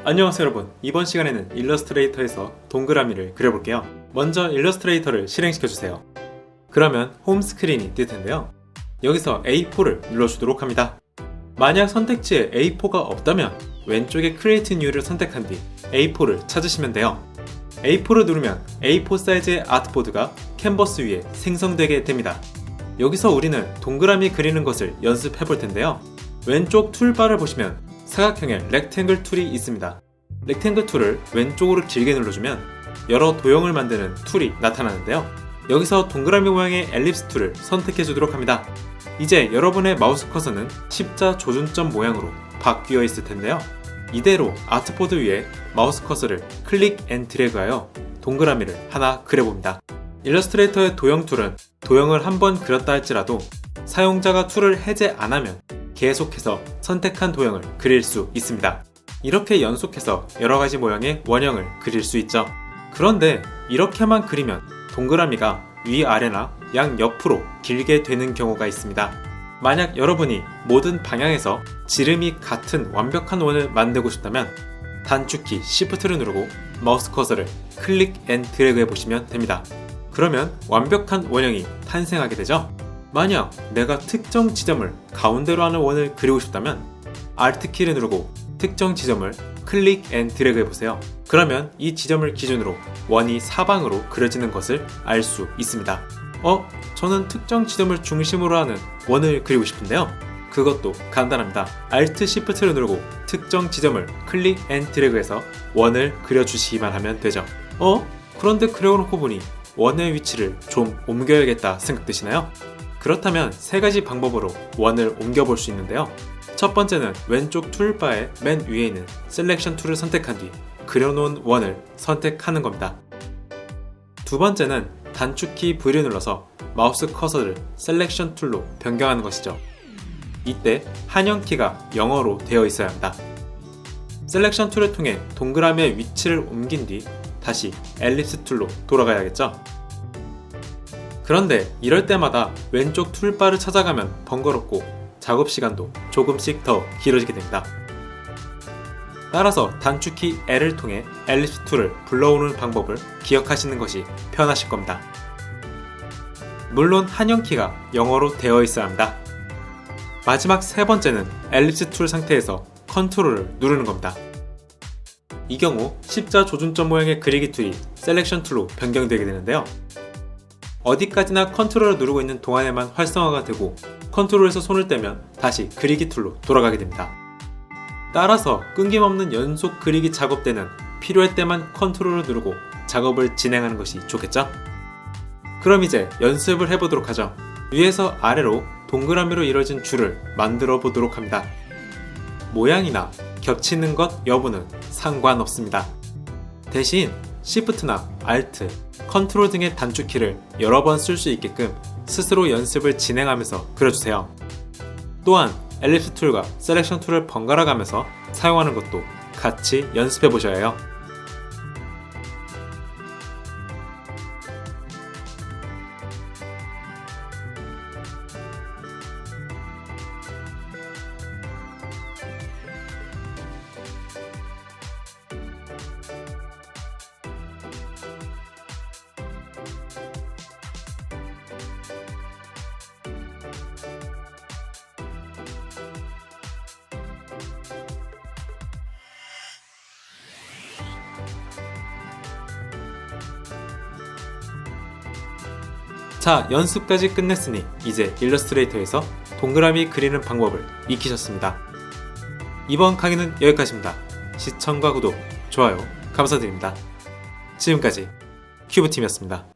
안녕하세요 여러분. 이번 시간에는 일러스트레이터에서 동그라미를 그려볼게요. 먼저 일러스트레이터를 실행시켜주세요. 그러면 홈 스크린이 뜰 텐데요. 여기서 A4를 눌러주도록 합니다. 만약 선택지에 A4가 없다면 왼쪽에 Create New를 선택한 뒤 A4를 찾으시면 돼요. A4를 누르면 A4 사이즈의 아트보드가 캔버스 위에 생성되게 됩니다. 여기서 우리는 동그라미 그리는 것을 연습해 볼 텐데요. 왼쪽 툴바를 보시면 사각형의 렉탱글 툴이 있습니다. 렉탱글 툴을 왼쪽으로 길게 눌러주면 여러 도형을 만드는 툴이 나타나는데요. 여기서 동그라미 모양의 엘립스 툴을 선택해 주도록 합니다. 이제 여러분의 마우스 커서는 십자 조준점 모양으로 바뀌어 있을 텐데요. 이대로 아트보드 위에 마우스 커서를 클릭 앤 드래그하여 동그라미를 하나 그려봅니다. 일러스트레이터의 도형 툴은 도형을 한번 그렸다 할지라도 사용자가 툴을 해제 안 하면 계속해서 선택한 도형을 그릴 수 있습니다. 이렇게 연속해서 여러가지 모양의 원형을 그릴 수 있죠. 그런데 이렇게만 그리면 동그라미가 위아래나 양옆으로 길게 되는 경우가 있습니다. 만약 여러분이 모든 방향에서 지름이 같은 완벽한 원을 만들고 싶다면 단축키 Shift를 누르고 마우스 커서를 클릭 앤 드래그 해보시면 됩니다. 그러면 완벽한 원형이 탄생하게 되죠. 만약 내가 특정 지점을 가운데로 하는 원을 그리고 싶다면 Alt 키를 누르고 특정 지점을 클릭 앤 드래그 해보세요. 그러면 이 지점을 기준으로 원이 사방으로 그려지는 것을 알 수 있습니다. 저는 특정 지점을 중심으로 하는 원을 그리고 싶은데요. 그것도 간단합니다. Alt Shift를 누르고 특정 지점을 클릭 앤 드래그해서 원을 그려주시기만 하면 되죠. 그런데 그려놓고 보니 원의 위치를 좀 옮겨야겠다 생각되시나요? 그렇다면 세 가지 방법으로 원을 옮겨볼 수 있는데요. 첫 번째는 왼쪽 툴바의 맨 위에 있는 셀렉션 툴을 선택한 뒤 그려놓은 원을 선택하는 겁니다. 두 번째는 단축키 V를 눌러서 마우스 커서를 셀렉션 툴로 변경하는 것이죠. 이때 한영키가 영어로 되어 있어야 합니다. 셀렉션 툴을 통해 동그라미의 위치를 옮긴 뒤 다시 엘립스 툴로 돌아가야겠죠. 그런데 이럴 때마다 왼쪽 툴바를 찾아가면 번거롭고 작업 시간도 조금씩 더 길어지게 됩니다. 따라서 단축키 L을 통해 엘립스 툴을 불러오는 방법을 기억하시는 것이 편하실 겁니다. 물론 한영키가 영어로 되어 있어야 합니다. 마지막 세 번째는 엘립스 툴 상태에서 컨트롤을 누르는 겁니다. 이 경우 십자 조준점 모양의 그리기 툴이 셀렉션 툴로 변경되게 되는데요. 어디까지나 컨트롤을 누르고 있는 동안에만 활성화가 되고 컨트롤에서 손을 떼면 다시 그리기 툴로 돌아가게 됩니다. 따라서 끊김없는 연속 그리기 작업 때는 필요할 때만 컨트롤을 누르고 작업을 진행하는 것이 좋겠죠? 그럼 이제 연습을 해보도록 하죠. 위에서 아래로 동그라미로 이루어진 줄을 만들어 보도록 합니다. 모양이나 겹치는 것 여부는 상관없습니다. 대신 Shift나 Alt, 컨트롤 등의 단축키를 여러 번 쓸 수 있게끔 스스로 연습을 진행하면서 그려주세요. 또한 엘립스 툴과 셀렉션 툴을 번갈아 가면서 사용하는 것도 같이 연습해 보셔야 해요. 자, 연습까지 끝냈으니 이제 일러스트레이터에서 동그라미 그리는 방법을 익히셨습니다. 이번 강의는 여기까지입니다. 시청과 구독, 좋아요 감사드립니다. 지금까지 큐브팀이었습니다.